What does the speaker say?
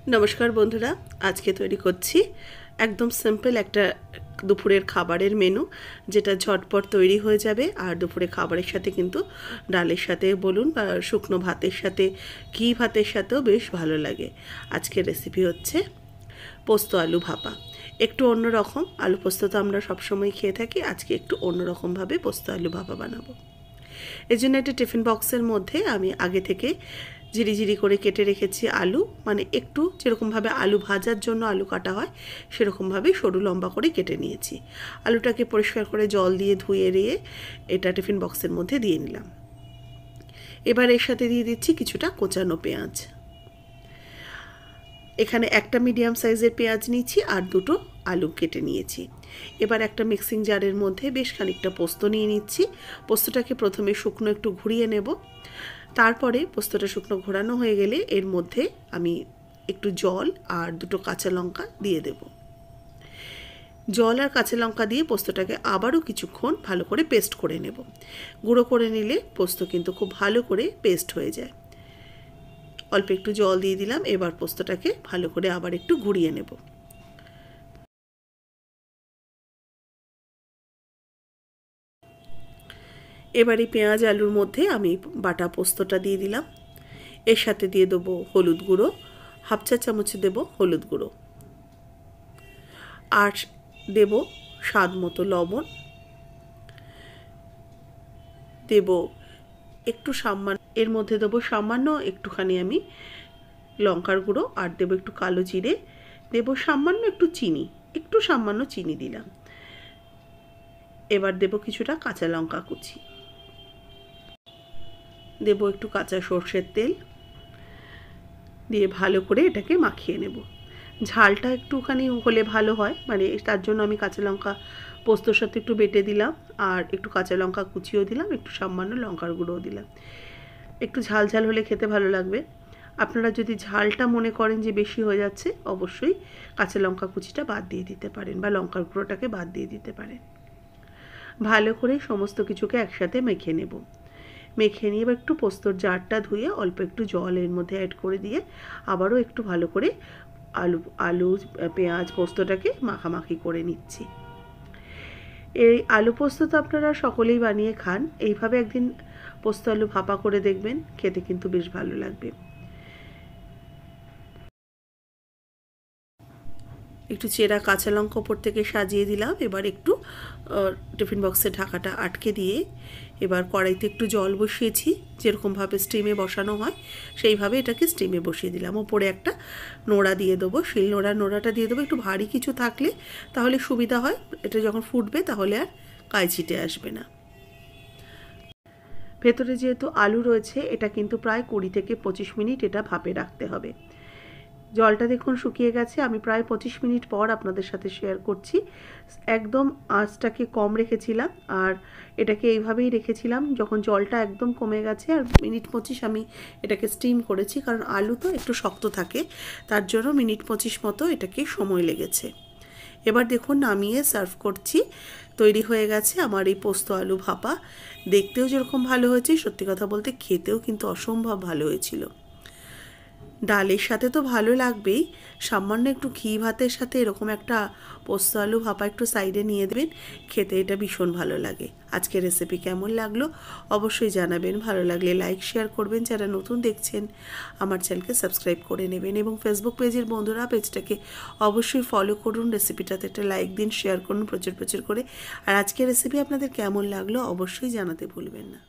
नमस्कार बंधुरा आज के तैरी करছি एकदम सिम्पल একটা দুপুরের খাবারের মেনু যেটা ঝটপট তৈরি হয়ে যাবে আর দুপুরে খাবারের সাথে কিন্তু ডালের সাথে বলুন বা শুকনো ভাতের সাথে ঘি ভাতের সাথেও বেশ ভালো লাগে। আজকের রেসিপি হচ্ছে পোস্ত আলু ভাপা। একটু অন্যরকম, আলু পোস্ত তো আমরা সবসময় খেয়ে থাকি, আজকে একটু অন্যরকমভাবে পোস্ত আলু ভাপা বানাবো। এর জন্য একটা টিফিন বক্সের মধ্যে আমি আগে থেকে ঝিরিঝিরি করে কেটে রেখেছি আলু, মানে একটু যেরকমভাবে আলু ভাজার জন্য আলু কাটা হয় সেরকমভাবে সরু লম্বা করে কেটে নিয়েছি। আলুটাকে পরিষ্কার করে জল দিয়ে ধুয়ে রেয়ে এটা টিফিন বক্সের মধ্যে দিয়ে নিলাম। এবার এর সাথে দিয়ে দিচ্ছি কিছুটা কোচানো পেঁয়াজ। এখানে একটা মিডিয়াম সাইজের পেঁয়াজ নিয়েছি আর দুটো আলু কেটে নিয়েছি। এবার একটা মিক্সিং জারের মধ্যে বেশ খানিকটা পোস্ত নিয়ে নিচ্ছি। পোস্তটাকে প্রথমে শুকনো একটু ঘুরিয়ে নেব, তারপরে পোস্তটা শুকনো ঘোরানো হয়ে গেলে এর মধ্যে আমি একটু জল আর দুটো কাঁচা লঙ্কা দিয়ে দেব। জল আর কাঁচা লঙ্কা দিয়ে পোস্তটাকে আবারও কিছুক্ষণ ভালো করে পেস্ট করে নেব। গুঁড়ো করে নিলে পোস্ত কিন্তু খুব ভালো করে পেস্ট হয়ে যায়। অল্প একটু জল দিয়ে দিলাম, এবার পোস্তটাকে ভালো করে আবার একটু ঘুরিয়ে নেব। এবারে পেঁয়াজ আলুর মধ্যে আমি বাটা পোস্তটা দিয়ে দিলাম। এর সাথে দিয়ে দেবো হলুদ গুঁড়ো, হাফ চা চামচ দেব হলুদ গুঁড়ো, আর দেব স্বাদ মতো লবণ, দেব একটু সামান্য, এর মধ্যে দেবো সামান্য একটুখানি আমি লঙ্কার গুঁড়ো, আর দেবো একটু কালো জিরে, দেব সামান্য একটু চিনি, একটু সামান্য চিনি দিলাম। এবার দেব কিছুটা কাঁচা লঙ্কা কুচি, দেব একটু কাঁচা সর্ষের তেল দিয়ে ভালো করে এটাকে মাখিয়ে নেব। ঝালটা একটুখানি হলে ভালো হয়, মানে তার জন্য আমি কাঁচা লঙ্কা পোস্তর সাথে একটু বেটে দিলাম, আর একটু কাঁচা লঙ্কা কুচিও দিলাম, একটু সামান্য লঙ্কার গুঁড়োও দিলাম। একটু ঝাল ঝাল হলে খেতে ভালো লাগবে। আপনারা যদি ঝালটা মনে করেন যে বেশি হয়ে যাচ্ছে, অবশ্যই কাঁচা লঙ্কা কুচিটা বাদ দিয়ে দিতে পারেন বা লঙ্কার গুঁড়োটাকে বাদ দিয়ে দিতে পারেন। ভালো করে সমস্ত কিছুকে একসাথে মেখে নেব। মেখে নিয়ে এবার একটু পোস্তর জারটা ধুয়ে অল্প একটু জল এর মধ্যে অ্যাড করে দিয়ে আবারও একটু ভালো করে আলু পেঁয়াজ পোস্তটাকে মাখামাখি করে নিচ্ছি। এই আলু পোস্ত তো আপনারা সকলেই বানিয়ে খান, এইভাবে একদিন পোস্ত আলু ভাপা করে দেখবেন, খেতে কিন্তু বেশ ভালো লাগবে। একটু চেরা কাঁচা লঙ্কা ওপর থেকে সাজিয়ে দিলাম। এবার একটু টিফিন বক্সের ঢাকাটা আটকে দিয়ে এবার কড়াইতে একটু জল বসিয়েছি, যেরকমভাবে স্টিমে বসানো হয় সেইভাবে এটাকে স্টিমে বসিয়ে দিলাম। ওপরে একটা নোড়া দিয়ে দেবো, শিল নোড়াটা দিয়ে দেবো। একটু ভারী কিছু থাকলে তাহলে সুবিধা হয়, এটা যখন ফুটবে তাহলে আর গায়ে ছিটে আসবে না। ভেতরে যেহেতু আলু রয়েছে, এটা কিন্তু প্রায় 20 থেকে 25 মিনিট এটা ভাপে রাখতে হবে। জলটা দেখুন শুকিয়ে গেছে। আমি প্রায় 25 মিনিট পর আপনাদের সাথে শেয়ার করছি। একদম আঁচটাকে কম রেখেছিলাম আর এটাকে এইভাবেই রেখেছিলাম। যখন জলটা একদম কমে গেছে আর মিনিট 25 আমি এটাকে স্টিম করেছি, কারণ আলু তো একটু শক্ত থাকে, তার জন্য মিনিট 25 মতো এটাকে সময় লেগেছে। এবার দেখুন নামিয়ে সার্ভ করছি। তৈরি হয়ে গেছে আমার এই পোস্ত আলু ভাপা। দেখতেও যেরকম ভালো হয়েছে, সত্যি কথা বলতে খেতেও কিন্তু অসম্ভব ভালো হয়েছিল। ডালের সাথে তো ভালো লাগবেই, সামান্য একটু ঘি ভাতের সাথে এরকম একটা পোস্ত আলু ভাপা একটু সাইডে নিয়ে দেবেন, খেতে এটা ভীষণ ভালো লাগে। আজকের রেসিপি কেমন লাগলো অবশ্যই জানাবেন। ভালো লাগলে লাইক শেয়ার করবেন, যারা নতুন দেখছেন আমার চ্যানেলকে সাবস্ক্রাইব করে নেবেন, এবং ফেসবুক পেজের বন্ধুরা পেজটাকে অবশ্যই ফলো করুন। রেসিপিটাতে একটা লাইক দিন, শেয়ার করুন প্রচুর প্রচুর করে। আর আজকের রেসিপি আপনাদের কেমন লাগলো অবশ্যই জানাতে ভুলবেন না।